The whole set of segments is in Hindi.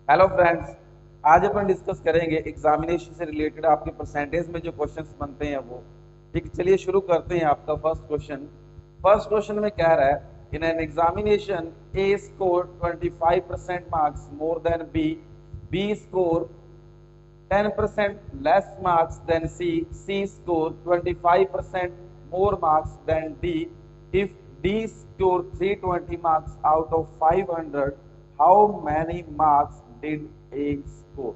हेलो फ्रेंड्स, आज अपन डिस्कस करेंगे एग्जामिनेशन से रिलेटेड आपके परसेंटेज में जो क्वेश्चंस बनते हैं वो। ठीक, चलिए शुरू करते हैं। आपका फर्स्ट क्वेश्चन में कह रहा है in an examination a score 25% marks more than b score 10% less marks than C scored 25% more marks than D. If D scored 320 marks out of 500, how many marks did A score?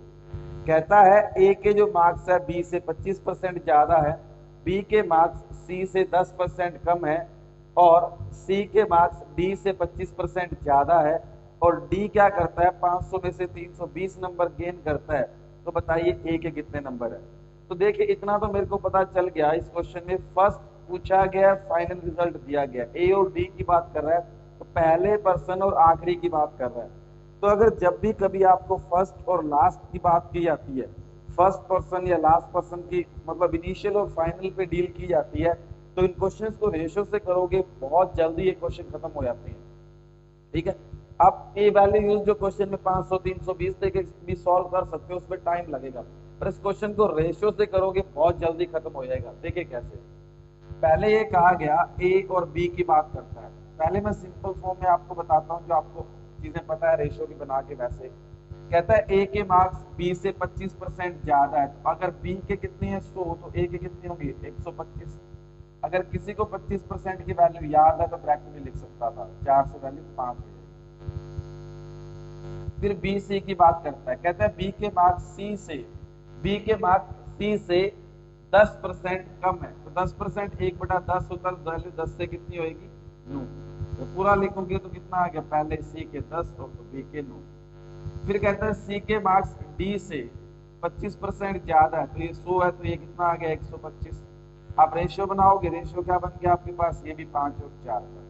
कहता है A के जो मार्क्स है B से 25% ज्यादा है, B के मार्क्स C से 10% कम है, और C के मार्क्स D से 25% ज्यादा है, और D क्या करता है 500 में से 320 नंबर गेन करता है। तो बताइए ए के कितने नंबर है। तो देखिए इतना तो मेरे को पता चल गया, इस क्वेश्चन में फर्स्ट पूछा गया, फाइनल रिजल्ट दिया गया, ए और डी की बात कर रहा है, तो पहले पर्सन और आखिरी की बात कर रहा है। तो अगर जब भी कभी आपको फर्स्ट और लास्ट की बात की जाती है, फर्स्ट पर्सन या लास्ट पर्सन की मतलब इनिशियल और फाइनल पे डील की जाती है, तो इन क्वेश्चंस को रेशो से करोगे बहुत जल्दी ये क्वेश्चन खत्म हो जाते हैं। ठीक है, आप ए वैल्यू यूज जो क्वेश्चन में 500 320 तक भी सॉल्व कर सकते हो, उसमें टाइम लगेगा, पर इस क्वेश्चन को रेशियो से करोगे बहुत जल्दी खत्म हो जाएगा। देखिए कैसे। पहले ये कहा गया ए और बी की बात करता है। पहले मैं सिंपल फॉर्म में आपको बताता हूँ, जो आपको चीजें पता है रेशियो की बना के। वैसे कहता है ए के मार्क्स बी से 25% ज्यादा है, तो अगर बी के कितने हैं 100, तो ए के कितने होंगे 125। अगर किसी को 25% की वैल्यू याद है तो ब्रैकेट में लिख सकता था, 4 से वैल्यू 5 है। फिर बी सी की बात करता है, कहता है बी के मार्क्स सी से 10% कम है, तो 10% 1/10 होता है, वैल्यू 10 से कितनी होगी 9। तो पूरा लिखोगे तो कितना आ गया, पहले सी के 10 और तो बी के 9। फिर कहता है सी के मार्क्स डी से 25% ज्यादा है, तो ये 100 है, तो ये कितना आ गया 125। आप रेशियो बनाओगे, रेशियो क्या बन गया आपके पास, ये भी 5 और 4 का।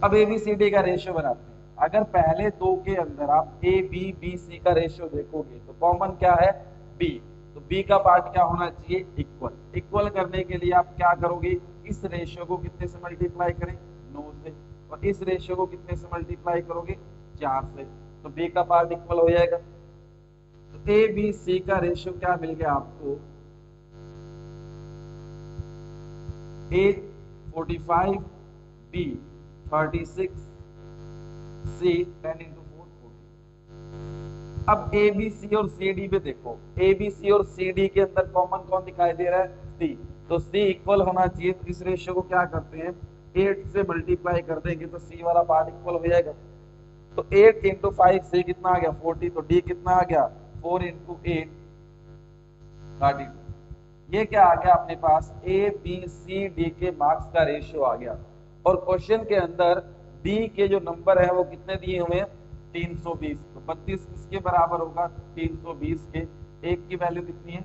अब एबीसीडी का रेशियो बनाते हैं। अगर पहले दो के अंदर आप ए बी बी सी का रेशियो देखोगे तो कॉमन क्या है बी, तो बी का पार्ट क्या होना चाहिए इक्वल। इक्वल करने के लिए आप क्या करोगे, इस रेशियो को कितने से मल्टीप्लाई करें 9 से, और इस रेशियो को कितने से मल्टीप्लाई करोगे 4 से, तो बी का पार्ट इक्वल हो जाएगा। तो ए बी सी का रेशियो क्या मिल गया आपको, ए 45 बी 36 सी 10 into 4 40। अब ए बी सी और सी डी पे देखो, ए बी सी और सी डी के अंदर कॉमन कौन दिखाई दे रहा है सी, तो सी इक्वल होना चाहिए। तो इस रेशियो को क्या करते हैं 8 से मल्टीप्लाई कर देंगे तो सी वाला पार्ट इक्वल हो जाएगा। तो 8 इंटू 5 से कितना आ गया 40, तो डी कितना आ गया 4 इंटू 8 32। ये क्या आ गया अपने पास ए बी सी डी के मार्क्स का रेशियो आ गया। और क्वेश्चन के अंदर डी के जो नंबर है वो कितने दिए हुए हैं 320, तो 32 किसके बराबर होगा 320 के। एक की वैल्यू कितनी है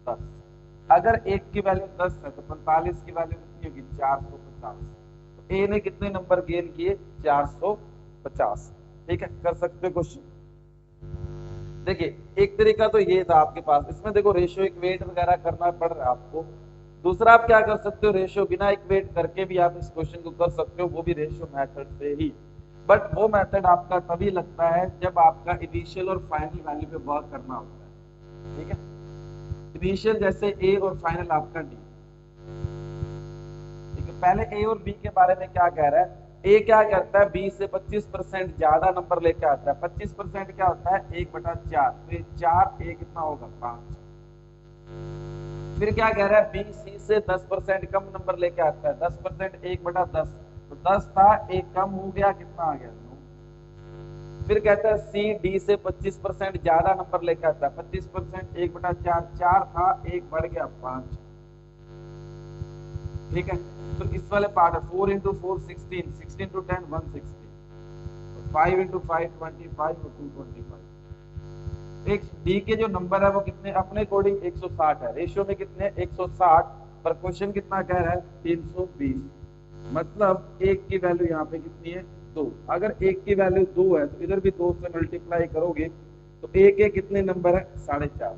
10, अगर एक की वैल्यू 10 है तो 45 की वैल्यू कितनी होगी 450। तो ए ने कितने नंबर गेन किए 450। ठीक है, कर सकते हो क्वेश्चन। देखिए एक तरीका तो ये था आपके पास, इसमें देखो रेशियो इक्वेट वगैरह करना पड़ रहा है आपको। दूसरा आप क्या कर सकते हो, रेशियो बिना इक्वेट करके भी आप इस क्वेश्चन को कर सकते हो, वो भी रेशियो मेथड से ही। बट वो मेथड आपका तभी लगता है जब आपका इनिशियल और फाइनल वैल्यू पे वर्क करना होता है। ठीक है, इनिशियल जैसे ए और फाइनल आपका डी। ठीक है, पहले ए और बी के बारे में क्या कह रहा है, ए क्या करता है बी से 25% ज्यादा नंबर लेके आता है। 25% क्या होता है 1/4, तो ये 4 ए कितना होगा 5। फिर क्या कह रहा है बी सी से 10% कम नंबर लेके आता है। 10% 1/10, तो 10 था एक कम हो गया, कितना आ गया 9। फिर कहता है सी डी से 25% ज्यादा नंबर लेके आता है। 25% 1/4, 4 था एक बढ़ गया 5। ठीक है, तो इस वाले पार्ट है 4 इंटू 4 16, 16 टू 10 160, 5 इंटू 5 25 और 225। एक डी के जो नंबर है वो कितने अपने अकॉर्डिंग 160 है, रेशियो में कितने 160, पर क्वेश्चन कितना कह रहा है 320। मतलब एक की वैल्यू यहाँ पे कितनी है 2। अगर एक की वैल्यू 2 है तो इधर भी 2 से मल्टीप्लाई करोगे तो एक के कितने नंबर है 450।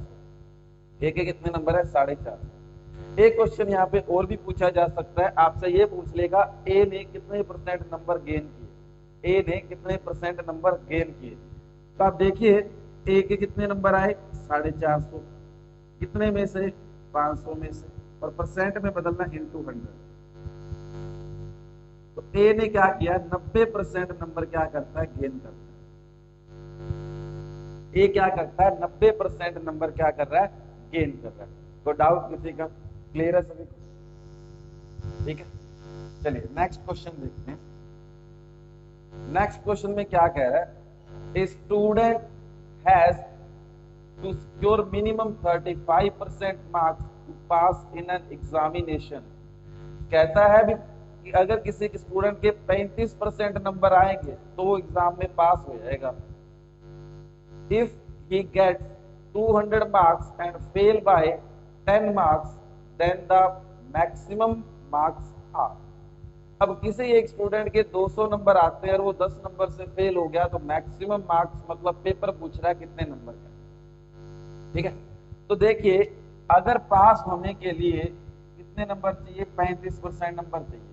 एक के कितने नंबर है 450। एक क्वेश्चन यहाँ पे और भी पूछा जा सकता है, आपसे ये पूछ लेगा ए ने कितने परसेंट नंबर गेन किए, ए ने कितने परसेंट नंबर गेन किए। तो आप देखिए ए के कितने नंबर आए, 450, कितने में से, 500 में से, और परसेंट में बदलना इनटू 100। तो ए ने क्या किया, 90% नंबर क्या करता है, गेन करता है। ए क्या करता है, 90% नंबर क्या कर रहा है, गेन कर रहा है। तो डाउट किसी का, क्लियर है सभी को? ठीक है, चलिए नेक्स्ट क्वेश्चन देखते हैं। नेक्स्ट क्वेश्चन में क्या कह रहा है, a student has to secure minimum 35% marks to pass in an examination. कहता है भी कि अगर किसी स्टूडेंट के 35% नंबर आएंगे तो वो एग्जाम में पास हो जाएगा। If he gets 200 marks and fail by 10 marks then the maximum marks are. अब किसी एक स्टूडेंट के 200 नंबर आते हैं और वो 10 नंबर से फेल हो गया, तो मैक्सिमम मार्क्स मतलब पेपर पूछ रहा है कितने नंबर का। ठीक है, तो देखिए अगर पास होने के लिए कितने नंबर चाहिए, 35% नंबर चाहिए।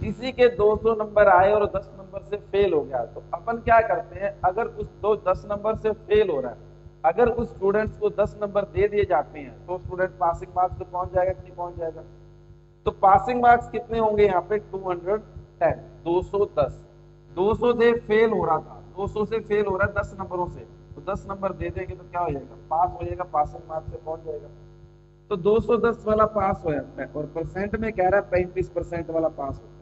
किसी के 200 नंबर आए और 10 नंबर से फेल हो गया, तो अपन क्या करते हैं, अगर उस 10 नंबर से फेल हो रहा है, अगर उस स्टूडेंट्स को 10 नंबर दे दिए जाते हैं तो स्टूडेंट पासिंग मार्क्स पे पहुंच जाएगा कि नहीं पहुंच जाएगा। तो पासिंग मार्क्स कितने होंगे यहाँ पे, 210, 210। 200 से फेल हो रहा था, 200 से फेल हो रहा है 10 नंबरों से, तो 10 नंबर दे देंगे तो क्या हो जाएगा, पास हो जाएगा, पासिंग मार्क्स से पहुंच जाएगा। तो 210 वाला पास हो जाता है, और परसेंट में कह रहा है 35% वाला पास होता है।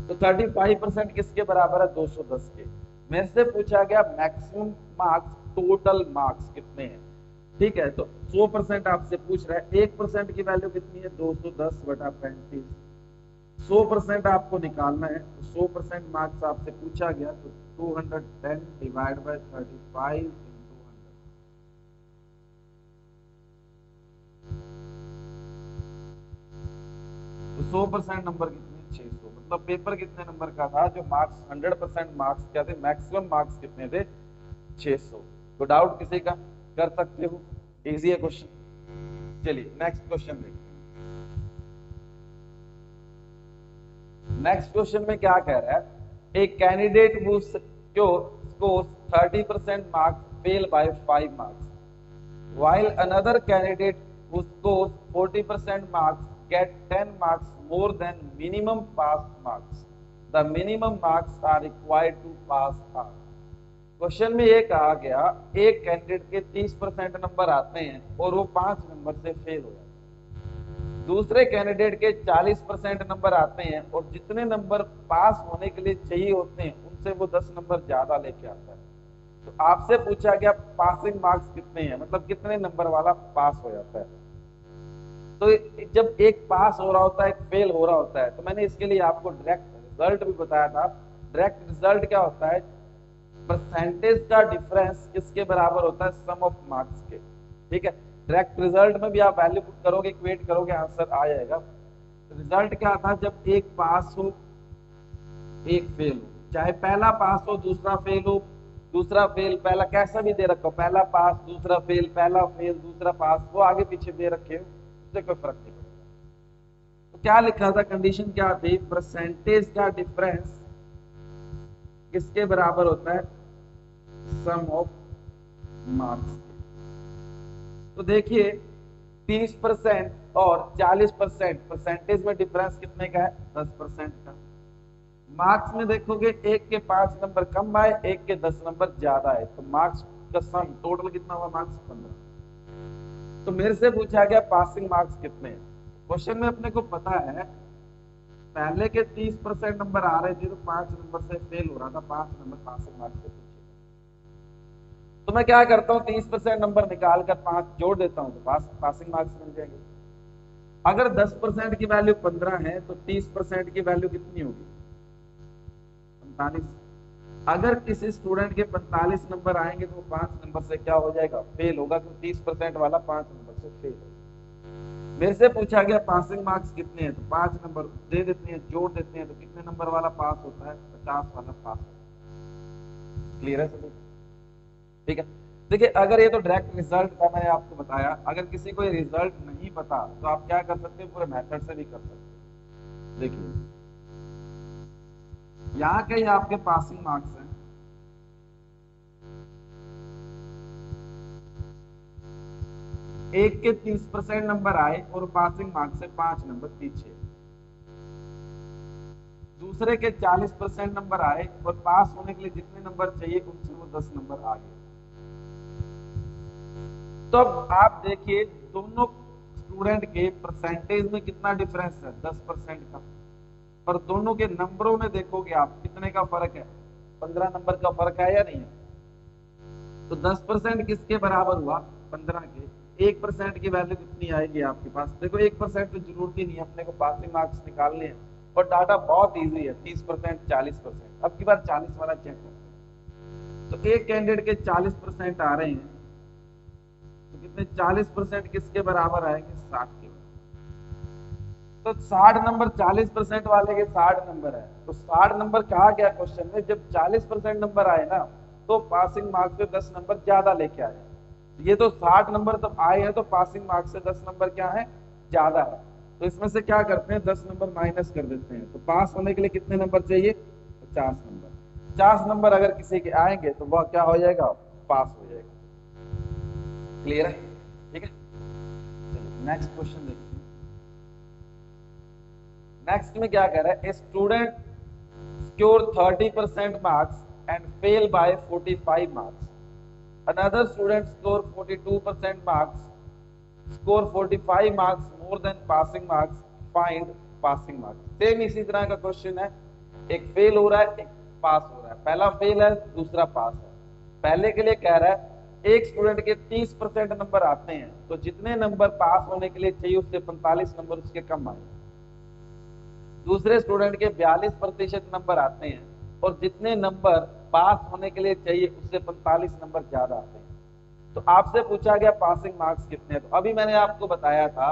तो 35% किसके बराबर है, 210 के। मेरे से पूछा गया मैक्सिमम मार्क्स, टोटल मार्क्स कितने हैं। ठीक है, तो 100% आपसे पूछ रहा है, 1% की वैल्यू कितनी है, 210 बटा 35। 100% आपको निकालना है, तो 100% मार्क्स आपसे पूछा गया, तो 210 डिवाइड बाय 35 इंटू 100। तो 100% नंबर कितने, 600। मतलब पेपर कितने नंबर का था, जो मार्क्स 100% मार्क्स क्या थे, मैक्सिमम मार्क्स कितने थे, 600। तो डाउट किसी का, कर सकते हो, इजी है क्वेश्चन। चलिए नेक्स्ट क्वेश्चन देखते हैं। नेक्स्ट क्वेश्चन में क्या कह रहा है, एक candidate who scores 30% marks fail by 5 marks, while another candidate who scores 40% marks get 10 marks more than minimum pass marks. The minimum marks are required to pass are. Question में ये कहा गया, एक कैंडिडेट के 30% नंबर आते हैं और वो 5 नंबर से फेल हो जाते हैं। दूसरे कैंडिडेट के 40% नंबर आते हैं और जितने नंबर पास होने के लिए चाहिए होते हैं उनसे वो 10 नंबर ज्यादा लेके आता है। तो आपसे पूछा गया पासिंग मार्क्स कितने हैं, मतलब कितने नंबर वाला पास हो जाता है। तो जब एक पास हो रहा होता है, एक फेल हो रहा होता है, तो मैंने इसके लिए आपको डायरेक्ट रिजल्ट भी बताया था। डायरेक्ट रिजल्ट क्या होता है, परसेंटेज का डिफरेंस किसके बराबर होता है, सम ऑफ मार्क्स के। ठीक है, डायरेक्ट रिजल्ट में भी आप वैल्यू पुट करोगे, इक्वेट करोगे, आंसर आ जाएगा। रिजल्ट क्या था, जब एक पास हो एक फेल हो, चाहे पहला पास हो दूसरा फेल हो, दूसरा फेल पहला, कैसा भी दे रखो, पहला पास दूसरा फेल, पहला फेल दूसरा पास, वो आगे पीछे दे रखे हो, उससे कोई फर्क नहीं पड़ेगा। तो क्या लिखा था, कंडीशन क्या थी, परसेंटेज का डिफरेंस किसके बराबर होता है, सम ऑफ मार्क्स। तो देखिए 30% और 40%, परसेंटेज में डिफरेंस कितने का है, 10% का। मार्क्स में देखोगे एक के 5 नंबर कम आए, एक के 10 नंबर ज्यादा है, तो मार्क्स का सम टोटल कितना हुआ, मार्क्स 15। तो मेरे से पूछा गया पासिंग मार्क्स कितने हैं। क्वेश्चन में अपने को पता है पहले के 30% नंबर आ रहे थे, तो 5 नंबर से फेल हो रहा था, 5 नंबर पासिंग मार्क्स से पूछे। तो मैं क्या करता हूँ, 30% नंबर निकाल कर 5 जोड़ देता हूँ, तो पासिंग मार्क्स मिल जाएंगे। अगर 10% की वैल्यू 15 है, तो 30% की वैल्यू कितनी होगी, 45। अगर किसी स्टूडेंट के 45 नंबर आएंगे तो 5 नंबर से क्या हो जाएगा, फेल होगा, क्योंकि 30% वाला 5 नंबर से फेल होगा। मेरे से पूछा गया पासिंग मार्क्स कितने हैं, तो 5 नंबर दे देते हैं, जोड़ देते हैं, तो कितने नंबर वाला पास होता है, 50 वाला पास होता है। क्लियर है सभी? ठीक है, देखिए अगर ये तो डायरेक्ट रिजल्ट था, मैंने आपको बताया। अगर किसी को ये रिजल्ट नहीं पता तो आप क्या कर सकते हैं, पूरे मेथड से भी कर सकते हैं। देखिए यहाँ के आपके पासिंग मार्क्स हैं, एक के 30% नंबर आए और पासिंग मार्क्स से 5 नंबर पीछे, दूसरे के 40% नंबर आए और पास होने के लिए जितने नंबर चाहिए उनसे वो 10 नंबर आगे। तो अब आप देखिए दोनों स्टूडेंट के परसेंटेज में कितना डिफरेंस है, 10% का, पर दोनों के नंबरों में देखोगे आप कितने का फर्क है, 15 नंबर का फर्क है या नहीं है। तो 10% किसके बराबर हुआ, 15 के। 1% की वैल्यू कितनी आएगी आपके पास, देखो 1% तो जरूरत ही नहीं है, अपने को पासिंग मार्क्स निकालने हैं और डाटा बहुत इजी है, 30% 40%। अब की बार 40 वाला चेक करते हैं। तो एक कैंडिडेट के 40% आ रहे हैं, तो कितने 40% किसके बराबर आएंगे, 60 के। तो 60 नंबर 40% वाले के 60 नंबर है, तो 60 नंबर कहा गया क्वेश्चन में, जब 40% नंबर आए ना तो पासिंग मार्क्स से 10 नंबर ज्यादा लेके आए। ये तो 60 नंबर तब आए हैं तो पासिंग मार्क्स से 10 नंबर क्या है, ज्यादा है। तो इसमें से क्या करते हैं, 10 नंबर माइनस कर देते हैं। तो पास होने के लिए कितने नंबर चाहिए, 50 नंबर। 50 नंबर अगर किसी के आएंगे तो वह क्या हो जाएगा, पास हो जाएगा। क्लियर है, ठीक है। नेक्स्ट क्वेश्चन देखिए। नेक्स्ट में क्या कह रहा है, student score 30% marks and fail by 45 marks, another student score 42% marks, score 45 marks more than passing marks, find passing marks. Same इसी तरह का क्वेश्चन है, एक फेल हो रहा है एक पास हो रहा है, पहला फेल है दूसरा पास है। पहले के लिए कह रहा है एक स्टूडेंट के 30% नंबर आते हैं तो जितने नंबर पास होने के लिए चाहिए उससे 45 नंबर उसके कम आए। दूसरे स्टूडेंट के 42% नंबर आते हैं और जितने नंबर पास होने के लिए चाहिए उससे 45 नंबर ज्यादा आते हैं। तो आपसे पूछा गया पासिंग मार्क्स कितने हैं। तो अभी मैंने आपको बताया था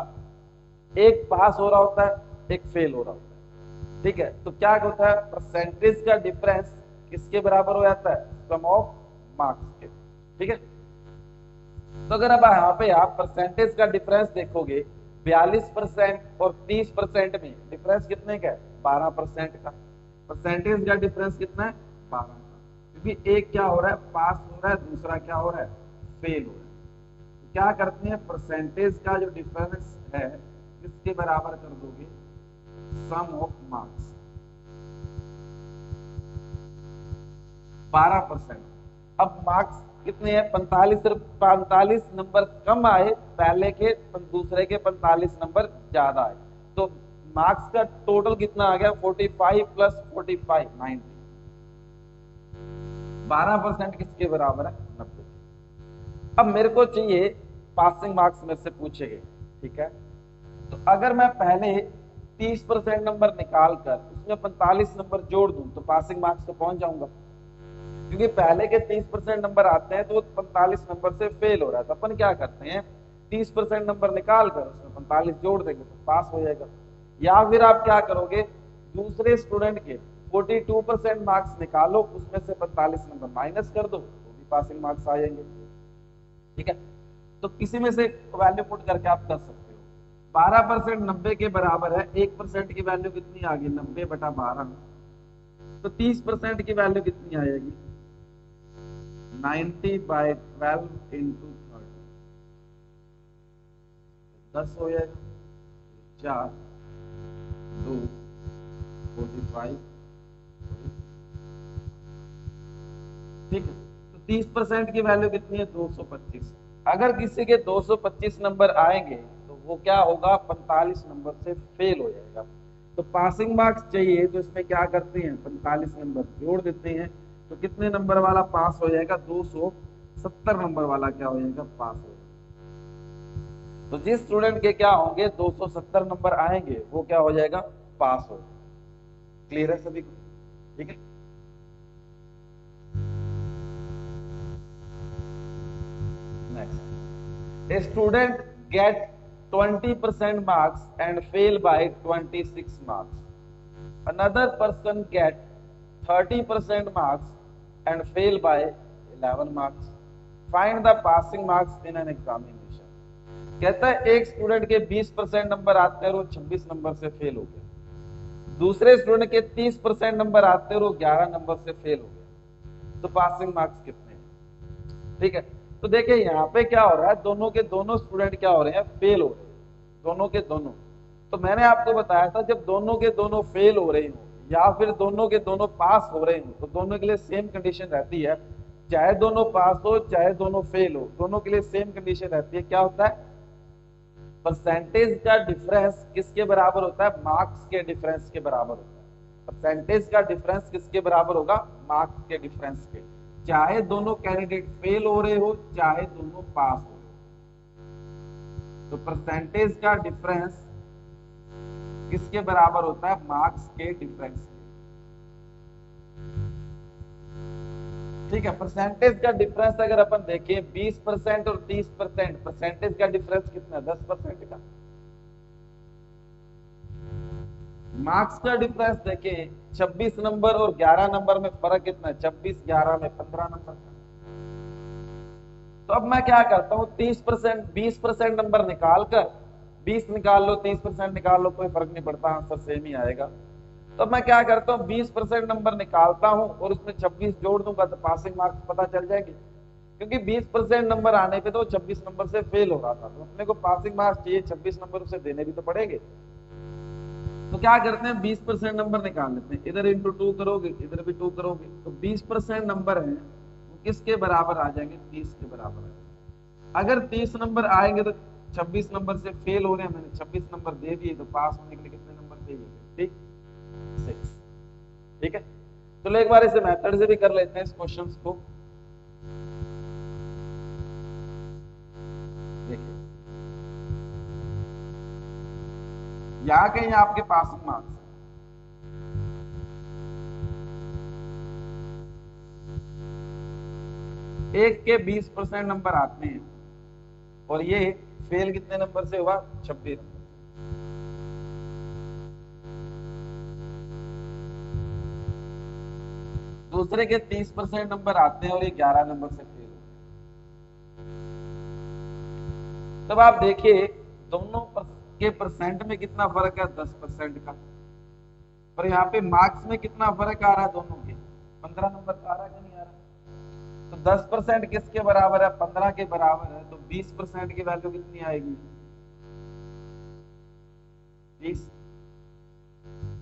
एक पास हो रहा होता है एक फेल हो रहा होता है, ठीक है। तो क्या होता है, परसेंटेज का डिफरेंस किसके बराबर हो जाता है, सम ऑफ मार्क्स के, ठीक है। तो अगर अब यहाँ पे आप परसेंटेज का डिफरेंस देखोगे 42% और 30% में डिफरेंस कितने का है, 12% का। परसेंटेज का डिफरेंस कितना है, 12 का। क्योंकि एक क्या हो रहा है, पास हो रहा है, दूसरा क्या हो रहा है, फेल हो रहा है। तो क्या करते हैं, परसेंटेज का जो डिफरेंस है किसके बराबर कर दोगे, सम ऑफ मार्क्स। 12%। अब मार्क्स कितने हैं, 45 नंबर कम आए पहले के, दूसरे के 45 नंबर ज्यादा आए। तो मार्क्स का टोटल कितना आ गया, 45 प्लस 45 90। 12% किसके बराबर है, 90। अब मेरे को चाहिए पासिंग मार्क्स मेरे से पूछेंगे, ठीक है। तो अगर मैं पहले 30% नंबर निकाल कर उसमें 45 नंबर जोड़ दूं तो पासिंग मार्क्स तो पहुंच जाऊंगा। क्योंकि पहले के 30% नंबर आते हैं तो वो 45 नंबर से फेल हो रहा है, तो अपन क्या करते हैं 30% नंबर निकाल कर उसमें 45 जोड़ देंगे तो पास हो जाएगा। या फिर आप क्या करोगे, दूसरे स्टूडेंट के 42% मार्क्स निकालो उसमें से 45 नंबर माइनस कर दो तो भी पासिंग मार्क्स आ जाएंगे, ठीक है। तो किसी में से वैल्यू पुट करके आप कर सकते हो। 12% 90 के बराबर है, 1% की वैल्यू कितनी आ गई, 90/12। तो 30% की वैल्यू कितनी आएगी, 90/12 इंटू 30, 10 हो जाएगा, 4 2 45, ठीक है। तो 30% की वैल्यू कितनी है, 225। अगर किसी के 225 नंबर आएंगे तो वो क्या होगा, 45 नंबर से फेल हो जाएगा। तो पासिंग मार्क्स चाहिए तो इसमें क्या करते हैं, 45 नंबर जोड़ देते हैं तो कितने नंबर वाला पास हो जाएगा, 270 नंबर वाला क्या हो जाएगा, पास हो जाएगा। तो जिस स्टूडेंट के क्या होंगे 270 नंबर आएंगे वो क्या हो जाएगा, पास हो जाएगा। क्लियर है सभी को, ठीक है। Next, a student get 20% marks and fail by 26 marks, another person get 30% marks and fail by 11 marks, find the passing marks in an examination। कहता है एक स्टूडेंट के 20% नंबर आते हैं और वो 26 नंबर से फेल हो गया, दूसरे स्टूडेंट के 30% नंबर आते हैं और वो 11 नंबर से फेल हो गया, तो पासिंग मार्क्स कितने हैं, ठीक है। तो देखिए यहाँ पे क्या हो रहा है, दोनों के दोनों स्टूडेंट क्या हो रहे हैं, फेल हो रहे हैं, दोनों के दोनों। तो मैंने आपको बताया था जब दोनों के दोनों फेल हो रहे हो या फिर दोनों के दोनों पास हो रहे हो तो दोनों के लिए सेम कंडीशन रहती है, चाहे दोनों पास हो चाहे दोनों फेल हो, दोनों के लिए सेम कंडीशन रहती है। क्या होता है, परसेंटेज का डिफरेंस किसके बराबर होता है, मार्क्स के डिफरेंस के बराबर होता है। परसेंटेज का डिफरेंस किसके बराबर होगा, मार्क्स के डिफरेंस के, चाहे दोनों कैंडिडेट फेल हो रहे हो चाहे दोनों पास हो रहे हो। तो परसेंटेज का डिफरेंस किसके बराबर होता है, मार्क्स के डिफरेंस के। ठीक है, परसेंटेज का डिफरेंस अगर अपन देखें 20% और 30%, परसेंटेज का डिफरेंस कितना है, 10% का। मार्क्स का डिफरेंस देखें 26 नंबर और 11 नंबर में फर्क कितना है, 26 11 में 15 नंबर का। तो अब मैं क्या करता हूं, 30% 20% नंबर निकाल कर, 20 निकाल लो 30% निकाल लो, कोई फर्क नहीं पड़ता, आंसर सेम ही आएगा। तो मैं क्या करता हूँ, 20% नंबर निकालता हूं और उसमें 26 जोड़ दूंगा तो पासिंग मार्क्स पता चल जाएंगे। क्योंकि 20% नंबर आने पे तो 26 नंबर से फेल हो रहा था, तो अपने को पासिंग मार्क्स चाहिए, 26 नंबर उसे देने भी तो पड़ेंगे। तो क्या करते हैं, 20% नंबर निकाल लेते हैं, इधर इंटू 2 करोगे इधर भी 2 करोगे, तो 20% नंबर है वो किसके बराबर आ जाएंगे, 30 के बराबर आ जाएंगे। अगर 30 नंबर आएंगे तो 26 नंबर से फेल हो रहे हैं, मैंने 26 नंबर दे दिए, तो पास होने के लिए कितने नंबर चाहिए, ठीक 6। ठीक है, चलो एक बार इसे मेथड से भी कर लेते हैं इस क्वेश्चन को। देखिए यहाँ कहीं आपके पासिंग मार्क्स, एक के 20% नंबर आते हैं और ये फेल कितने नंबर से हुआ, 26 नंबर। दूसरे के 30% नंबर आते हैं और ये 11 नंबर से फेल हुए। तब आप देखिए दोनों के परसेंट में कितना फर्क है, 10% का। और यहाँ पे मार्क्स में कितना फर्क आ रहा है दोनों के, 15 नंबर का आ रहा है कि नहीं आ रहा। तो 10% किसके बराबर है, 15 के बराबर है, तो 20% की वैल्यू कितनी आएगी, 20।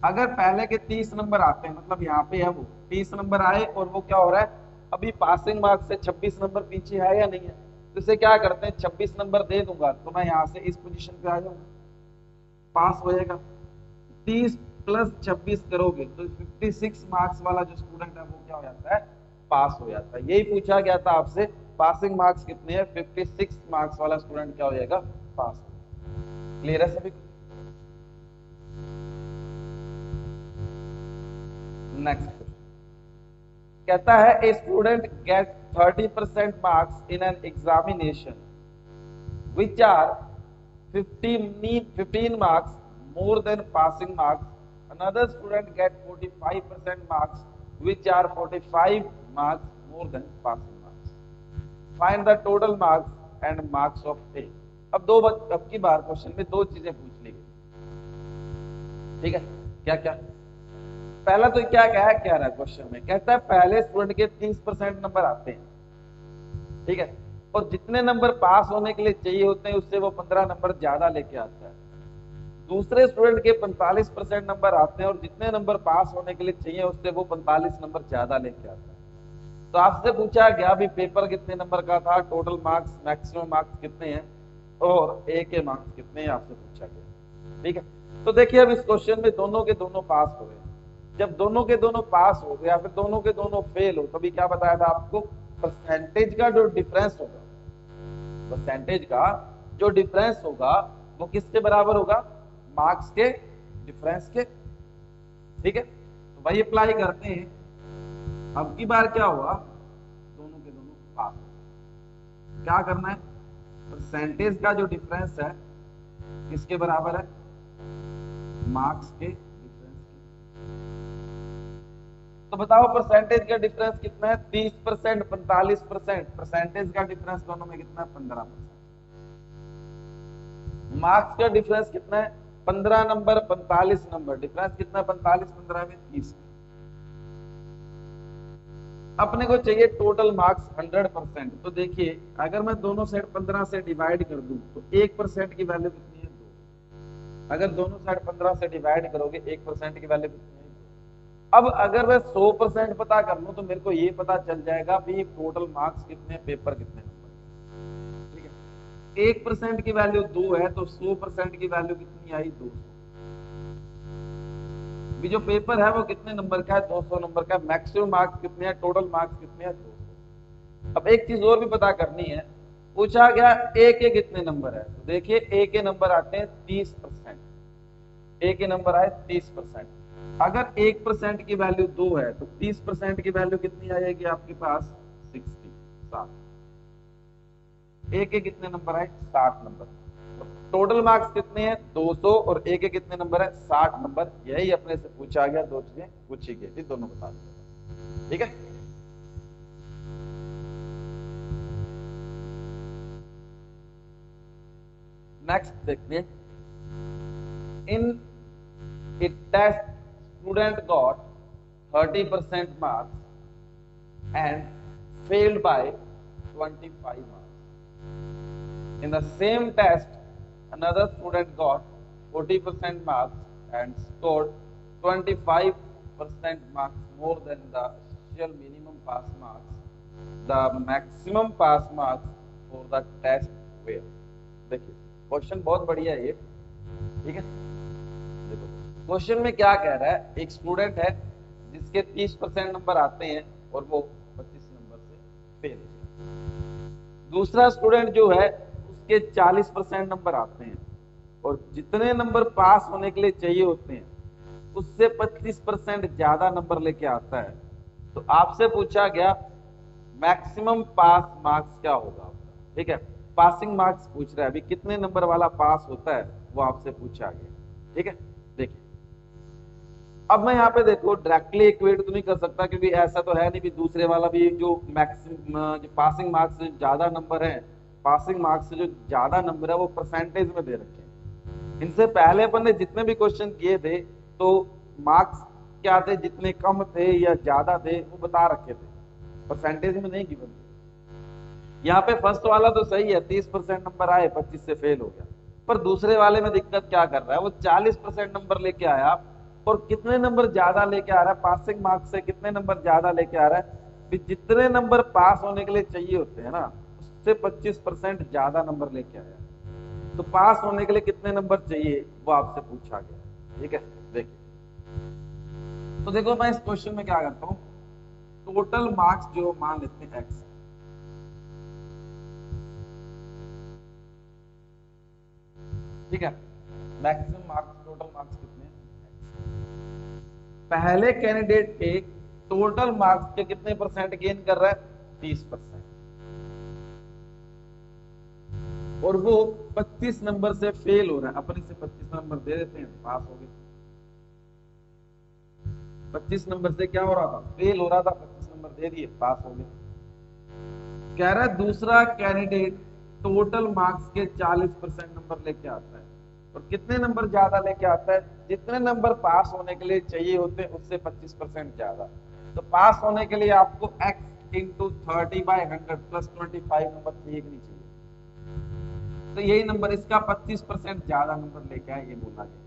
अगर पहले के 30 नंबर आते हैं, मतलब यहाँ पे है वो 30 नंबर आए और वो क्या हो रहा है, अभी पासिंग मार्क्स से 26 नंबर पीछे है या नहीं है, तो इसे क्या करते हैं, 26 नंबर दे दूंगा तो मैं यहाँ से इस पोजीशन पे आ जाऊंगा, पास हो जाएगा। 30 प्लस 26 करोगे तो 56 मार्क्स वाला जो स्टूडेंट है वो क्या हो जाता है, पास हो जाता है। यही पूछा गया था आपसे, पासिंग मार्क्स कितने हैं, 56 मार्क्स वाला स्टूडेंट क्या हो जाएगा, पास। क्लियर है सभी। नेक्स्ट कहता है, a student get 30% marks in an examination which are 15 marks more than passing marks. Another student get 45% marks which are 45 marks more than passing marks. Find the total marks and marks of A. अब की बार क्वेश्चन में दो चीजें पूछ ली गई, ठीक है, क्या क्या। पहला तो क्या क्या है, कह रहा है क्वेश्चन में, कहता है पहले स्टूडेंट के 30% नंबर आते हैं, ठीक है, और जितने नंबर पास होने के लिए चाहिए होते हैं उससे वो 15 नंबर ज्यादा लेके आता है। दूसरे स्टूडेंट के 45% नंबर आते हैं और जितने नंबर पास होने के लिए चाहिए उससे वो 45 नंबर ज्यादा लेके आता है। तो आपसे पूछा गया भी पेपर कितने नंबर का था, टोटल मार्क्स मैक्सिमम मार्क्स कितने हैं और ए के मार्क्स कितने हैं, आपसे पूछा गया। ठीक है, तो देखिए अब इस क्वेश्चन में दोनों के दोनों पास हो गए। जब दोनों के दोनों पास हो गए या फिर दोनों के दोनों फेल हो, तभी क्या बताया था आपको, परसेंटेज का जो डिफरेंस होगा, परसेंटेज का जो डिफरेंस होगा वो किसके बराबर होगा, मार्क्स के डिफरेंस के। ठीक है, तो वही अप्लाई करते हैं। अब की बार क्या हुआ, दोनों के दोनों पास। क्या करना है, परसेंटेज का जो डिफरेंस है किसके बराबर है, मार्क्स के डिफरेंस के। तो बताओ परसेंटेज का डिफरेंस कितना है, 30% 45%, परसेंटेज का डिफरेंस दोनों में कितना है, 15%। मार्क्स का डिफरेंस कितना है, 15 नंबर 45 नंबर, डिफरेंस कितना, 45 15 में 30। अपने को चाहिए टोटल मार्क्स 100%। तो देखिए अगर मैं दोनों साइड 15 से डिवाइड कर दूं तो 1% की वैल्यू कितनी है? 2। अगर दोनों साइड 15 से डिवाइड करोगे 1% की वैल्यू कितनी है? 2। अब अगर मैं 100% पता कर लूं तो मेरे को ये पता चल जाएगा भी टोटल मार्क्स कितने, पेपर कितने नंबर। ठीक है, 1% की वैल्यू 2 है तो 100% की वैल्यू कितनी आई? 200। भी जो पेपर है वो कितने नंबर का है? 200 नंबर का। मैक्सिमम मार्क्स कितने हैं? टोटल मार्क्स कितने हैं? 200। अब एक चीज और भी पता करनी है, पूछा गया ए के कितने नंबर है। तो देखिए ए के नंबर आते हैं 30%। ए के नंबर आए 30%। अगर 1% की वैल्यू 2 है तो 30% की वैल्यू कितनी आ जाएगी आपके पास? 60। ए के कितने नंबर आए? 60 नंबर। टोटल मार्क्स कितने हैं? 200। और ए के कितने नंबर है? 60 नंबर। यही अपने से पूछा गया, दो चीजें पूछी गई थी, दोनों बता दिए। ठीक है, नेक्स्ट देखिए, in it taste student got 30% marks and failed by 25 marks. In the same test, another student got 40% marks and scored 25% marks more than the initial minimum pass marks. The maximum pass marks for the test were. देखिए क्वेश्चन बहुत बढ़िया है ये। ठीक है, देखो क्वेश्चन में क्या कह रहा है, एक स्टूडेंट है जिसके 30% नंबर आते हैं और वो 25 नंबर से फेल है। दूसरा स्टूडेंट जो है उसके 40% नंबर आते हैं और जितने नंबर पास होने के लिए चाहिए होते हैं उससे 25% ज्यादा नंबर लेके आता है। तो आपसे पूछा गया मैक्सिमम पास मार्क्स क्या होगा। ठीक है, पासिंग मार्क्स पूछ रहा है, अभी कितने नंबर वाला पास होता है वो आपसे पूछा गया। ठीक है, देखिए अब मैं यहाँ पे देखो डायरेक्टली इक्वेट तो नहीं कर सकता क्योंकि ऐसा तो है नहीं भी दूसरे वाला भी जो मैक्सिमम जो पासिंग मार्क्स से ज्यादा नंबर है, पासिंग मार्क्स से जो ज्यादा नंबर है वो परसेंटेज में दे रखे हैं। इनसे पहले अपन ने जितने भी क्वेश्चन किए थे तो मार्क्स क्या थे, जितने कम थे या ज्यादा थे वो बता रखे थे, परसेंटेज में नहीं गिवन थे। यहाँ पे फर्स्ट वाला तो सही है, 30% नंबर आए 25 से फेल हो गया। पर दूसरे वाले में दिक्कत क्या कर रहा है, वो 40% नंबर लेके आया और कितने नंबर ज्यादा लेके आ रहा है, पासिंग मार्क्स से कितने नंबर ज्यादा लेके आ रहा है। कि जितने नंबर पास होने के लिए चाहिए होते हैं ना उससे 25% ज्यादा नंबर लेके आया। तो पास होने के लिए कितने नंबर चाहिए वो आपसे पूछा गया। ठीक है, देखिए तो देखो मैं इस क्वेश्चन में क्या करता हूँ, टोटल मार्क्स जो मान लेते हैं एक्स। ठीक है, मैक्सिमम मार्क्स, टोटल मार्क्स कितने हैं? पहले कैंडिडेट के टोटल मार्क्स के कितने परसेंट गेन कर रहा है? 30%। और वो 25 नंबर से फेल हो रहा है, अपने से 25 नंबर दे देते हैं पास हो गए। 25 नंबर से क्या हो रहा था? फेल हो रहा था, 25 नंबर दे दिए पास हो गए। कह रहा है दूसरा कैंडिडेट टोटल मार्क्स के 40% नंबर लेके आता है और कितने नंबर ज्यादा लेके आता है? जितने नंबर पास होने के लिए चाहिए होते हैं उससे 25% ज्यादा। तो पास होने के लिए आपको x इंटू 30/100 प्लस 25 नंबर चाहिए कि नहीं चाहिए? तो यही नंबर इसका 25% ज्यादा नंबर लेके आए, ये बोला गया।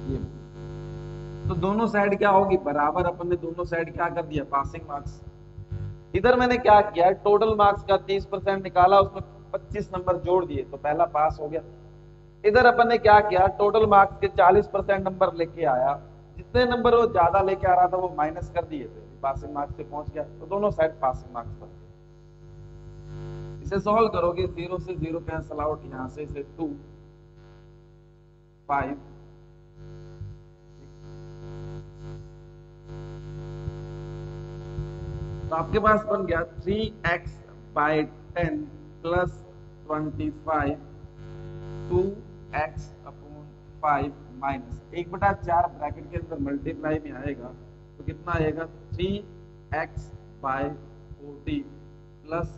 ये तो दोनों साइड क्या होगी? बराबर। अपन ने दोनों साइड क्या कर दिया? Passing marks. इधर मैंने क्या किया, टोटल मार्क्स का 30% निकाला, उसमें 25 नंबर जोड़ दिए तो पहला पास हो गया। इधर अपन ने क्या किया, टोटल मार्क्स के 40% नंबर लेके आया, जितने नंबर वो ज्यादा लेके आ रहा था वो माइनस कर दिए थे, पासिंग मार्क्स पे पहुंच गया। तो दोनों साइड पासिंग मार्क्स बन गए। इसे सॉल्व करोगे, 0 से 0 कैंसल आउट, यहां से 2 5। तो आपके पास बन गया 3x/10 plus 25 2x/5 minus 1/4 bracket के अंदर मल्टीप्लाई में आएगा तो कितना आएगा? 3x/40 plus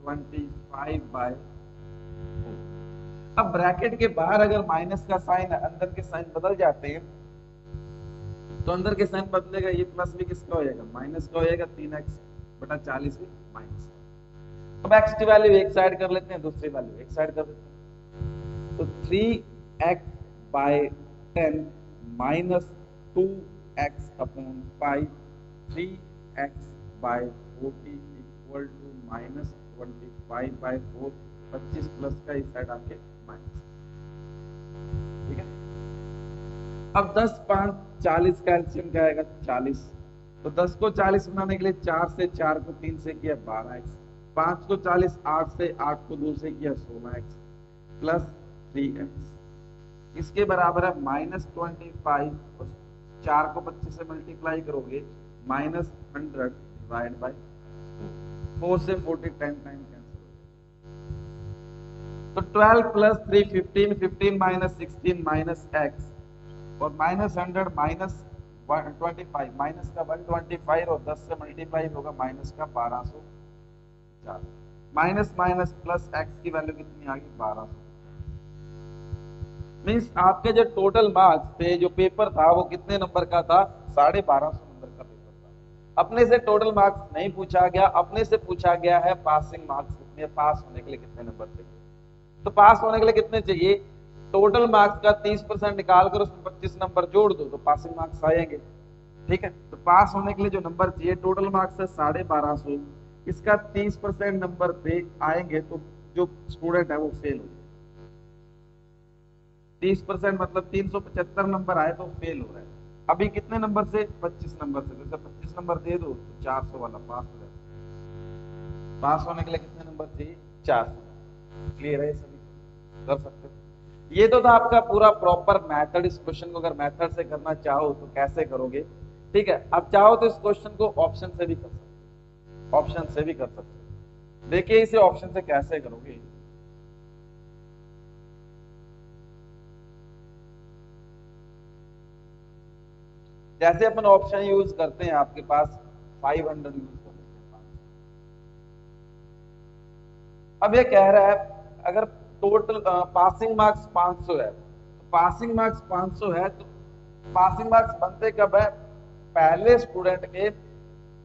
25/4। अब ब्रैकेट के बाहर अगर माइनस का साइन है, अंदर के साइन बदल जाते हैं, तो अंदर के साइन बदलेगा, ये प्लस भी किसका हो जाएगा, माइनस का हो जाएगा, 3x बटा 40 भी माइनस। अब x की वैल्यू एक साइड कर लेते हैं, दूसरी वैल्यू एक साइड कर देते हैं, तो 3x by 10 minus 2x upon 5, 3x by 40 equal to minus 25 by 4, 25 plus का इस साइड आके माइनस। ठीक है, अब 10 5 40 का एलसीएम क्या आएगा, 40। तो 10 को 40 बनाने के लिए 4 से 4 को 3 से किया 12x, 5 को 40 8 से 8 को 2 से किया 16x प्लस 3x, इसके बराबर है -25, 4 को 25 से मल्टीप्लाई करोगे -100 डिवाइड बाय 4 से 40 10 टाइम कैंसिल हो जाएगा, तो 12 प्लस 3 15, 15 माइनस 16 माइनस x और -100 माइनस 125, माइनस का 125 और 10 से मल्टीप्लाई होगा माइनस का 1204, माइनस माइनस प्लस x की वैल्यू कितनी आ गई, 1200। मीन्स आपके जो टोटल मार्क्स थे, जो पेपर था वो कितने नंबर का था, 1250 नंबर का पेपर था। अपने से टोटल मार्क्स नहीं पूछा गया, अपने से पूछा गया है पासिंग मार्क्स कितने, पास होने के लिए कितने नंबर चाहिए। तो पास होने के लिए कितने चाहिए, टोटल मार्क्स का 30% निकाल कर उसमें 25 नंबर जोड़ दो तो पासिंग मार्क्स आएंगे। ठीक है, तो पास होने के लिए जो नंबर चाहिए, टोटल मार्क्स है 1250, इसका 30% नंबर पे आएंगे तो जो स्टूडेंट है वो फेल हो जाए। 30% मतलब 375 नंबर आए तो फेल हो रहा है। अभी कितने नंबर से, 25 नंबर से, जैसे 25 नंबर दे दो तो 400 वाला पास हो जाए। पास होने के लिए कितने नंबर चाहिए, 400। क्लियर है, सभी कर सकते हो। ये तो था आपका पूरा प्रॉपर मेथड। इस क्वेश्चन को अगर मेथड से करना चाहो तो कैसे करोगे, ठीक है। अब चाहो तो इस क्वेश्चन को ऑप्शन से भी कर सकते हो, ऑप्शन से भी कर सकते हो। देखिए इसे ऑप्शन से कैसे करोगे, जैसे अपन ऑप्शन यूज करते हैं, आपके पास 500 यूज कर लेते हैं। अब ये कह रहा है अगर टोटल पासिंग मार्क्स 500 है, तो पासिंग मार्क्स 500 है तो पासिंग मार्क्स बनते कब है, पहले स्टूडेंट के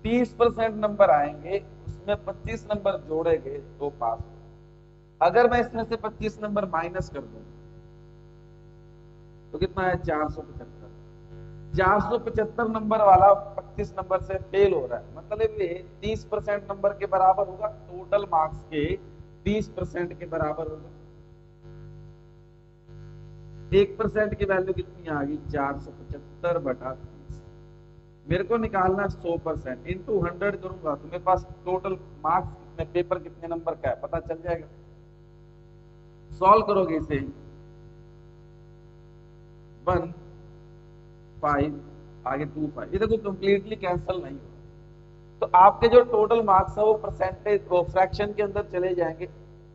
30% नंबर आएंगे, उसमें 25 नंबर जोड़ेंगे तो पास हो। अगर मैं इसमें से 25 नंबर माइनस कर दूं तो कितना है, 475। 475 नंबर वाला 25 नंबर से फेल हो रहा है, मतलब ये 30% नंबर के बराबर होगा, टोटल मार्क्स के 30% के बराबर होगा। 1% की वैल्यू कितनी आ गई, 475 बटा 30। मेरे को निकालना 100%, इंटू 100 करूंगा तो मेरे पास टोटल मार्क्स कितने, पेपर कितने नंबर का है पता चल जाएगा। सॉल्व करोगे इसे, 1 5 आगे 2 5, ये देखो कंप्लीटली कैंसिल नहीं हो। तो आपके जो टोटल मार्क्स है वो परसेंटेज, वो फ्रैक्शन के अंदर चले जाएंगे,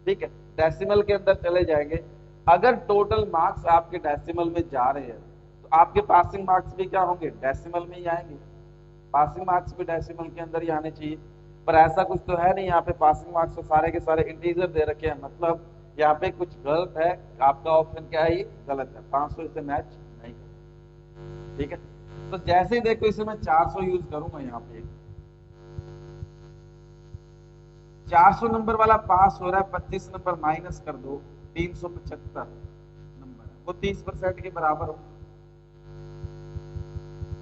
ठीक है, डेसिमल के अंदर चले जाएंगे। अगर टोटल मार्क्स आपके डेसिमल में जा रहे हैं तो आपके पासिंग मार्क्स भी क्या होंगे, डेसिमल में ही आएंगे। पासिंग मार्क्स भी डेसिमल के अंदर ही आने चाहिए, पर ऐसा कुछ तो है नहीं। यहाँ पे पासिंग मार्क्स तो सारे के सारे इंटीजर दे रखे हैं, मतलब यहाँ पे कुछ गलत है। आपका ऑप्शन क्या है, ये गलत है, 500 से मैच नहीं करता। ठीक है, तो जैसे ही देखो इसे मैं 400 यूज करूंगा, यहाँ पे 400 नंबर वाला पास हो रहा है, 25 नंबर माइनस कर दो, 375 नंबर है, वो 30% के बराबर हो।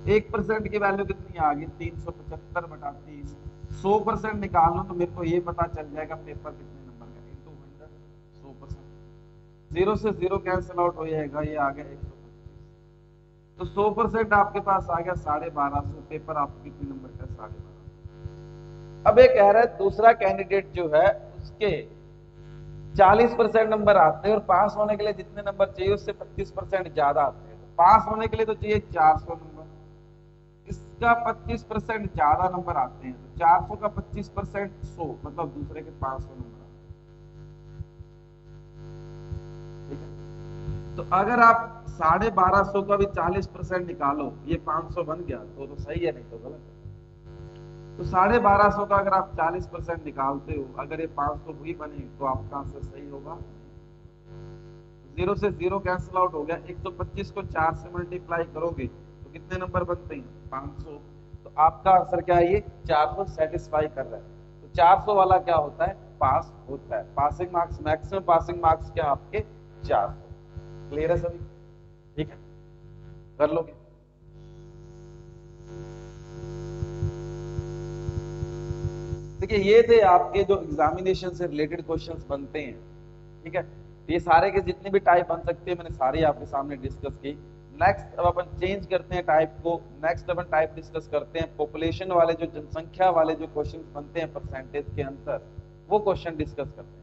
1% की वैल्यू कितनी आ गई, 375 बटा 30। 100% निकाल लो तो मेरे को ये पता चल जाएगा पेपर कितने नंबर का, इंटू 100, 100%। 0 से 0 कैंसिल आउट हो जाएगा, ये आ गया 125। तो 100% आपके पास आ गया 1250। पेपर आपको कितने नंबर का, 1250। अब ये कह रहा है दूसरा कैंडिडेट जो है उसके 40% नंबर आते हैं और पास होने के लिए जितने नंबर चाहिए उससे 25% ज्यादा आते हैं। तो पास होने के लिए तो चाहिए 400 नंबर, इसका 25% ज्यादा नंबर आते हैं, तो 400 का 25% 100, मतलब दूसरे के 500 नंबर आते हैं। ठीक है, तो अगर आप 1250 का भी 40% निकालो, ये 500 बन गया तो सही है, नहीं तो गलत है। तो 1250 का अगर आप 40% निकालते हो, अगर ये 500 ही बने तो आपका आंसर सही होगा। जीरो से जीरो कैंसिल आउट हो गया। 125 को 4 से मल्टीप्लाई करोगे तो कितने नंबर बनते हैं? 500। तो आपका आंसर क्या है? ये 400 सेटिस्फाई कर रहा है। तो 400 वाला क्या होता है? पास होता है। Passing marks, maximum passing marks क्या आपके? 400। क्लियर है सभी? ठीक है, कर लोगे? देखिए ये थे आपके जो एग्जामिनेशन से रिलेटेड क्वेश्चंस बनते हैं। ठीक है, ये सारे के जितने भी टाइप बन सकते हैं मैंने सारे आपके सामने डिस्कस की। नेक्स्ट अब अपन चेंज करते हैं टाइप को। नेक्स्ट अपन टाइप डिस्कस करते हैं पॉपुलेशन वाले, जो जनसंख्या वाले जो क्वेश्चन बनते हैं परसेंटेज के अंदर, वो क्वेश्चन डिस्कस करते हैं।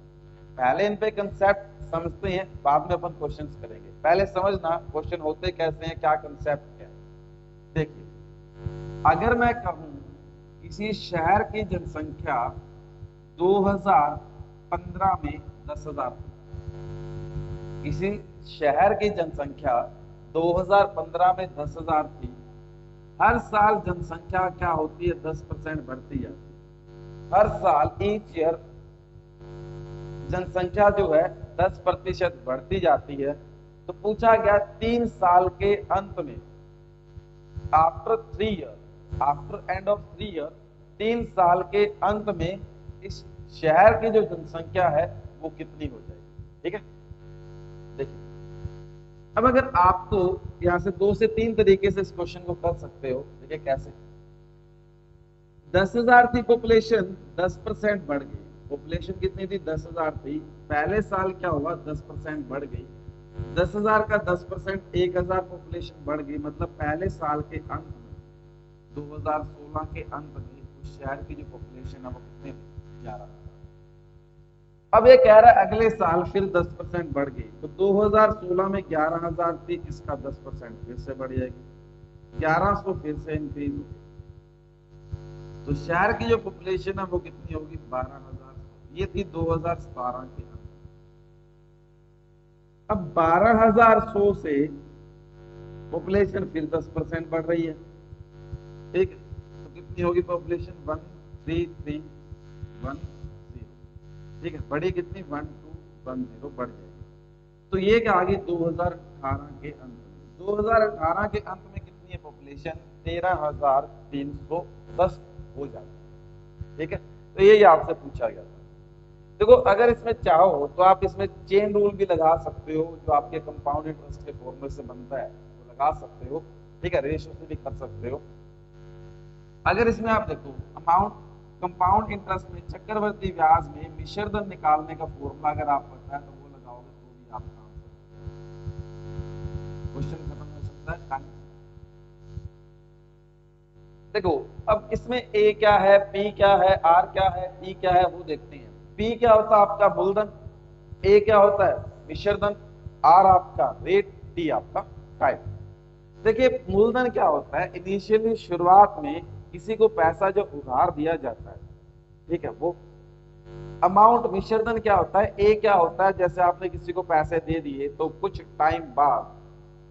पहले इन पे कंसेप्ट समझते हैं, बाद में अपन क्वेश्चंस करेंगे। पहले समझना क्वेश्चन होते कैसे हैं, क्या कंसेप्ट है। देखिए अगर मैं कहूं किसी शहर की जनसंख्या 2015 में 10,000 थी, किसी शहर की जनसंख्या 2015 में 10,000 थी, हर साल जनसंख्या क्या होती है? 10% बढ़ती जाती है। हर साल ईच ईयर जनसंख्या जो है 10% बढ़ती जाती है। तो पूछा गया 3 साल के अंत में, after 3 year, after end of 3 year, 3 साल के अंत में इस शहर की जो जनसंख्या है वो कितनी हो जाएगी? ठीक है, देखिए अब अगर आपको यहां से 2 से 3 तरीके से इस क्वेश्चन को कर सकते हो। देखिए कैसे, 10,000 थी पॉपुलेशन, 10% बढ़ गई। पॉपुलेशन कितनी थी? 10,000 थी। पहले साल क्या हुआ? 10% बढ़ गई। 10,000 का 10%, 1,000 पॉपुलेशन बढ़ गई। मतलब पहले साल के अंत में, 2016 के अंत में उस शहर की जो पॉपुलेशन है वो कितनी? 11,000। अब ये कह रहा है अगले साल फिर 10% बढ़ गई। तो 2016 में 11,000 थी, इसका 10% फिर से बढ़ जाएगी, 1100 फिर से इंक्रीज हो गई। तो शहर की जो पॉपुलेशन है वो कितनी होगी? 12,000। ये थी 2017 के अंदर। अब 12,100 से पॉपुलेशन फिर 10% बढ़ रही है। ठीक है, तो कितनी होगी पॉपुलेशन? 13310। ठीक है, बढ़ी कितनी? 1210 बढ़ जाएगी। तो ये क्या आ गई? 2018 के अंत में। 2018 के अंत में कितनी है पॉपुलेशन? 13,310 हो जाती है। ठीक है, तो ये आपसे पूछा गया था। देखो अगर इसमें चाहो तो आप इसमें चेन रूल भी लगा सकते हो, जो आपके कंपाउंड इंटरेस्ट के फॉर्मूले से बनता है वो लगा सकते हो। ठीक है, रेशियो से भी कर सकते हो। अगर इसमें आप देखो अमाउंट, कंपाउंड इंटरेस्ट में, चक्रवर्ती ब्याज में मिश्र दर निकालने का फॉर्मूला अगर आप पता है तो वो लगाओगे तो भी आपका आंसर क्वेश्चन खत्म हो सकता है। देखो अब इसमें ए क्या है, पी क्या है, आर क्या है, टी क्या है, वो देखते हैं। पी क्या होता है? आपका मूलधन। ए क्या होता है? मिश्रधन। आर आपका रेट, टी आपका टाइम। देखिए मूलधन क्या होता है? इनिशियली शुरुआत में किसी को पैसा जो उधार दिया जाता है, ठीक है, वो अमाउंट। मिश्रधन क्या होता है? ए क्या होता है? जैसे आपने किसी को पैसे दे दिए तो कुछ टाइम बाद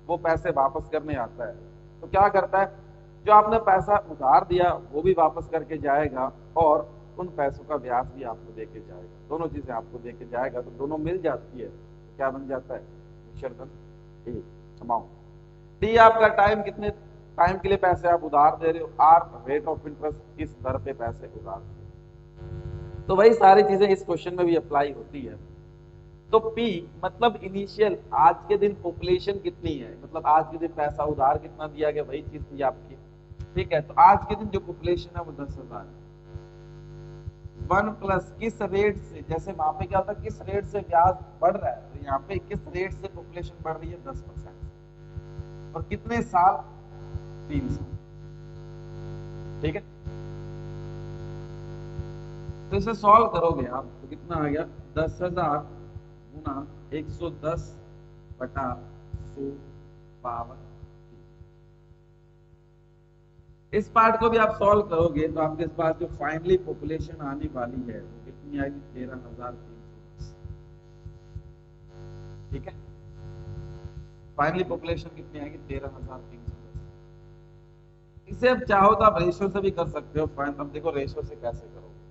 वो पैसे वापस करने आता है, तो क्या करता है? जो आपने पैसा उधार दिया वो भी वापस करके जाएगा और उन पैसों का ब्याज भी आपको देके जाएगा। दोनों चीजें आपको देके जाएगा, तो दोनों मिल जाती है तो क्या बन जाता है? मिश्रधन ए अमाउंट। टी आपका टाइम, कितने टाइम के लिए पैसे आप उधार दे रहे हो। आर रेट ऑफ इंटरेस्ट, किस दर पे पैसे उधार दे रहे हो। तो वही सारी चीजें इस क्वेश्चन में भी अप्लाई होती है। तो P मतलब इनिशियल, आज के दिन पॉपुलेशन कितनी है, मतलब आज के दिन पैसा उधार कितना दिया गया, वही चीज थी आपकी। ठीक है, तो आज के दिन जो पॉपुलेशन है वो 10,000 है। 1 प्लस किस रेट से, जैसे वहां पे क्या होता है किस रेट से ब्याज बढ़ रहा है, तो यहाँ पे किस रेट से पॉपुलेशन बढ़ रही है? 10%। और कितने साल? 3 साल। ठीक है, तो इसे सॉल्व करोगे आप तो कितना आ गया? 10,000 गुना 110 बटा 100 पावर। इस पार्ट को भी आप सॉल्व करोगे तो आपके पास जो फाइनली पॉपुलेशन आने वाली है वो कितनी आएगी? 13,310। ठीक है, फाइनली पॉपुलेशन कितनी आएगी? 13,310। इसे अब चाहो तो आप रेशियो से भी कर सकते हो। फाइन, अब देखो रेशियो से कैसे करोगे।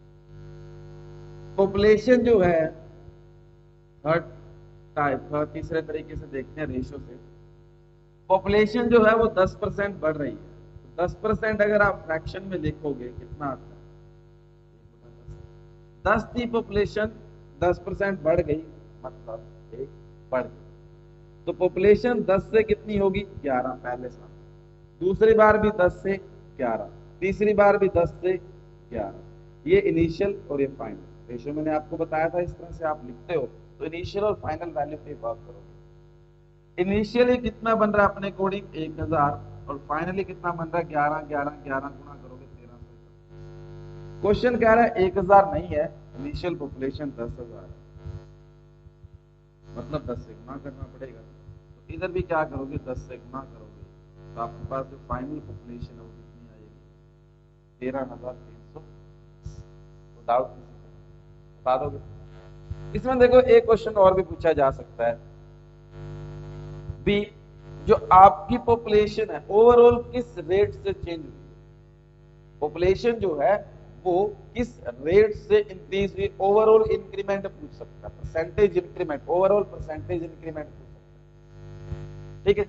पॉपुलेशन जो है तीसरे तरीके से देखते हैं रेशो से। पॉपुलेशन जो है वो 10% बढ़ रही है। 10% अगर आप फ्रैक्शन में देखोगे कितना आता है, 10 थी पॉपुलेशन, 10% बढ़ गई, मतलब एक बढ़ गई। तो पॉपुलेशन 10 से कितनी होगी, 11 पहले साल, दूसरी बार भी 10 से 11, तीसरी बार भी 10 से 11। ये इनिशियल और ये फाइनल रेशियो मैंने आपको बताया था, इस तरह से आप लिखते हो तो इनिशियल और फाइनल वैल्यू पे वर्क करोगे। इनिशियली कितना बन रहा है अपने अकॉर्डिंग 1000, और फाइनली कितना बन रहा है 11, 11, 11 गुना करोगे 1300। क्वेश्चन कह रहा है 1000 नहीं है, इनिशियल पॉपुलेशन 10,000, मतलब 10 से गुना करना पड़ेगा। तो इधर भी क्या करोगे, 10 से गुना करोगे, तो आपके पास जो फाइनल पॉपुलेशन है वो कितनी आएगी, 13,300। तो डाउट बता दोगे? इसमें देखो एक क्वेश्चन और भी पूछा जा सकता है, बी जो आपकी पॉपुलेशन है ओवरऑल किस रेट से चेंज हुई है, पॉपुलेशन जो है वो किस रेट से इंक्रीज हुई, ओवरऑल इंक्रीमेंट पूछ सकता है, percentage increment, overall percentage increment पूछ सकता है। ठीक है,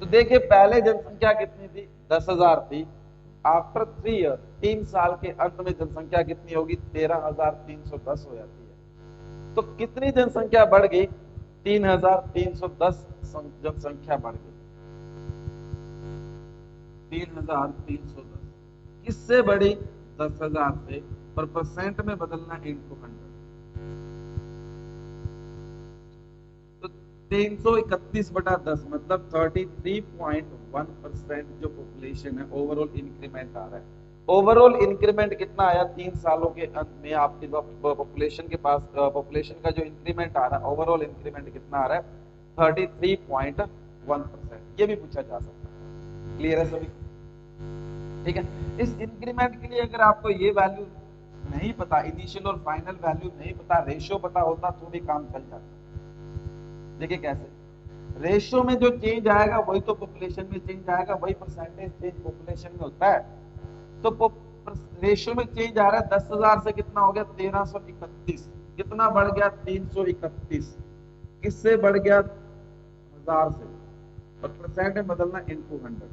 तो देखिए पहले जनसंख्या कितनी थी, 10,000 थी। आफ्टर 3 ईयर, 3 साल के अंत में जनसंख्या कितनी होगी, 13,310 हो जाती है। तो कितनी जनसंख्या बढ़ गई, 3,310 जनसंख्या बढ़ गई, 3,310 किससे बढ़ी, 10,000 से, पर परसेंट में बदलना इंटू 100। तो 331/10 मतलब 33.1% जो पॉपुलेशन है ओवरऑल इंक्रीमेंट आ रहा है। ओवरऑल इंक्रीमेंट कितना आया, 3 सालों के अंत में आपके पॉपुलेशन के पास पॉपुलेशन का जो इंक्रीमेंट आ रहा है, ओवरऑल इंक्रीमेंट कितना आ रहा है, 33.1%। ये भी पूछा जा सकता है। क्लियर है सभी? ठीक है, इस इंक्रीमेंट के लिए अगर आपको ये वैल्यू नहीं पता, इनिशियल और फाइनल वैल्यू नहीं पता, रेशियो पता होता तो भी काम चल जाता। देखिए कैसे, रेशियो में जो चेंज आएगा वही तो पॉपुलेशन में चेंज आएगा, वही परसेंटेज चेंज पॉपुलेशन में होता है। तो रेशियो में चेंज आ रहा है, 10,000 से कितना हो गया, 1331, कितना बढ़ गया, 331, किससे बढ़ गया, 1000 से, और परसेंट में बदलना इनटू 100।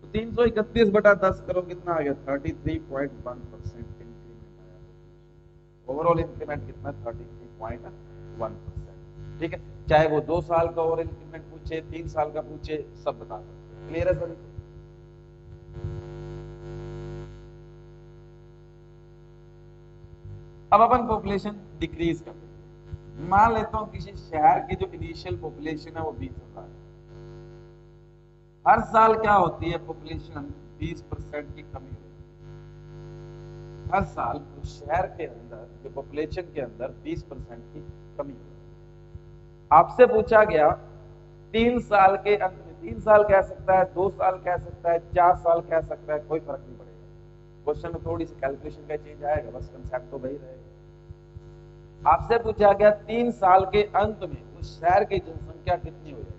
तो 331/10 करो, कितना आ गया, 33.1% इंक्रीमेंट आया। ओवरऑल इंक्रीमेंट कितना, 33.1%। ठीक है, चाहे वो 2 साल का ओवरऑल इंक्रीमेंट पूछे, 3 साल का पूछे, सब बता सकते। क्लियर है सर? अब अपन पॉपुलेशन डिक्रीज करते हैं। मान लेता हूं किसी शहर की जो इनिशियल पॉपुलेशन है वो 20,000 है। हर साल क्या होती है, पॉपुलेशन 20% की कमी होती है। हर साल उस शहर के अंदर जो पॉपुलेशन के अंदर 20% की कमी होती है। आपसे पूछा गया 3 साल के अंत में, 3 साल कह सकता है, 2 साल कह सकता है, 4 साल कह सकता है, कोई फर्क नहीं पड़ेगा। क्वेश्चन में थोड़ी सी कैलकुलेशन का चेंज आएगा, बस कंसेप्ट तो वही रहेगा। आपसे पूछा गया 3 साल के अंत में उस शहर की जनसंख्या कितनी हो जाएगी।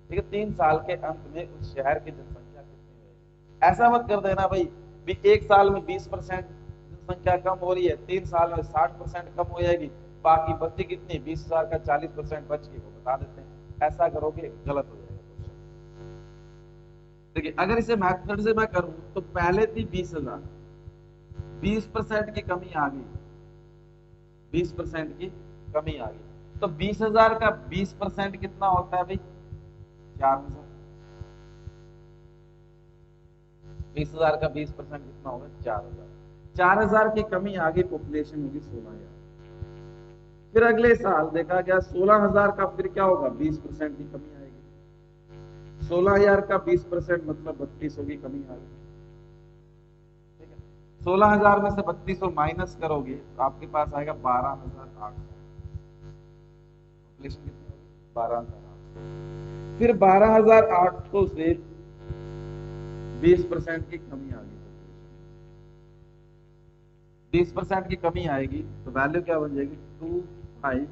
ठीक है, 3 साल के अंत में उस शहर की जनसंख्या कितनी हो जाएगी। ऐसा मत कर देना भाई भी 1 साल में 20% जनसंख्या कम हो रही है, 3 साल में 60% कम हो जाएगी, बाकी बची कितनी, 20,000 का 40% बच गई, वो बता देते हैं। ऐसा करोगे गलत हो जाएगा क्वेश्चन। देखिए अगर इसे मैथड से मैं करूं तो पहले थी 20,000, 20% की कमी आ गई, 20% की कमी आ गई, तो 20,000 का 20% कितना होता है भाई, 4,000। 20,000 का 20% कितना होगा, 4,000। 4,000 की कमी आ गई, पॉपुलेशन होगी 16,000। फिर अगले साल देखा गया 16,000 का, फिर क्या होगा, 20% की कमी आएगी। 16,000 का 20% मतलब 3200 की कमी आ गई। ठीक है, 16,000 में से 3200 माइनस करोगे तो आपके पास आएगा 12,800। पॉपुलेशन कितनी होगी, 12,800। फिर 12,800 से 20% की कमी आ गई, 20% की कमी आएगी तो वैल्यू क्या बन जाएगी, 2560,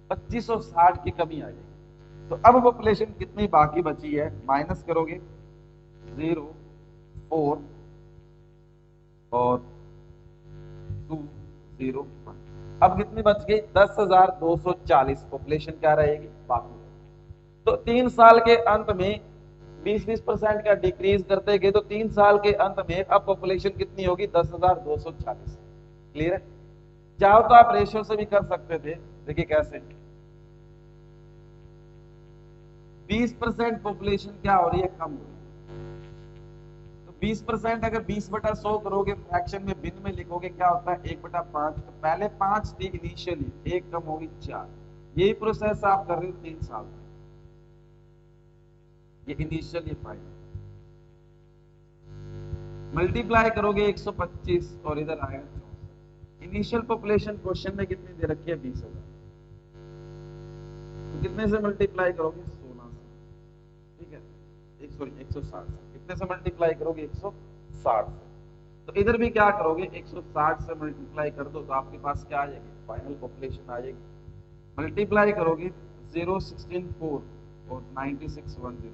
2560 की कमी आ जाएगी। तो अब पॉपुलेशन कितनी बाकी बची है, माइनस करोगे 0, 4 और 2, 0, 1। अब कितनी बच गई? 10,240 पॉपुलेशन क्या रहेगी बाकी। तो 3 साल के अंत में 20-20% का डिक्रीज करते गए, तो 3 साल के अंत में अब पॉपुलेशन कितनी होगी? 10,240। क्लियर है? चाहो तो आप रेशियो से भी कर सकते थे। देखिए कैसे, 20% पॉपुलेशन क्या हो रही है? कम हो रही है। तो 20% अगर 20/100 करोगे, फ्रैक्शन में भिन्न में लिखोगे, क्या होता है? 1/5। तो पहले 5 थी इनिशियली, 1 कम होगी 4। यही प्रोसेस आप कर रहे हो 3 साल में। ये इनिशियल, ये फाइनल। मल्टीप्लाई करोगे 125 और इधर आएगा 64। इनिशियल पॉपुलेशन क्वेश्चन में कितनी दे रखी है? 20,000। तो कितने से मल्टीप्लाई करोगे? 16 से। ठीक है, 160 से। कितने से मल्टीप्लाई करोगे? 160 से। तो इधर भी क्या करोगे? 160 से मल्टीप्लाई कर दो, तो आपके पास क्या आ जाएगी? फाइनल पॉपुलेशन आ जाएगी। मल्टीप्लाई करोगे 016,4 और 96,102,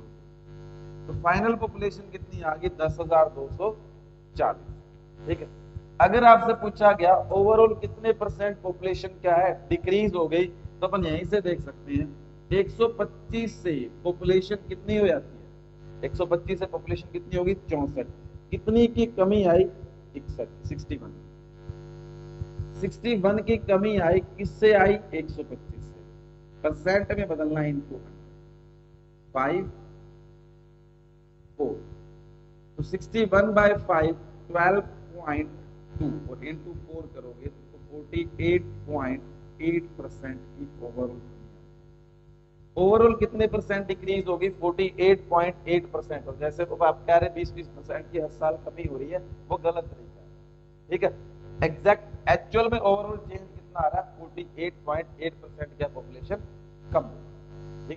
तो फाइनल पॉपुलेशन कितनी आ गई? 10,240। ठीक है। अगर आपसे पूछा गया ओवरऑल कितने परसेंट पॉपुलेशन क्या है डिक्रीज हो गई, तो अपन यहीं से देख सकते हैं 125 से पॉपुलेशन कितनी हो जाती है? 125 से पॉपुलेशन कितनी होगी? 64। कितनी की कमी आई? 61। 61 की कमी आई, किससे आई? 125 से। परसेंट में बदलना है इनको, 5 4। तो 61/5 12.2 और इंटू 4 करोगे तो 48.8% की ओवरऑल कितने परसेंट डिक्रीज होगी? 48.8%। और जैसे तो आप कह रहे 20-20% की हर साल कमी हो रही है, वो गलत तरीका है। ठीक है, एग्जैक्ट एक्चुअल में ओवरऑल चेंज कितना आ रहा है? 48.8% का पॉपुलेशन कम।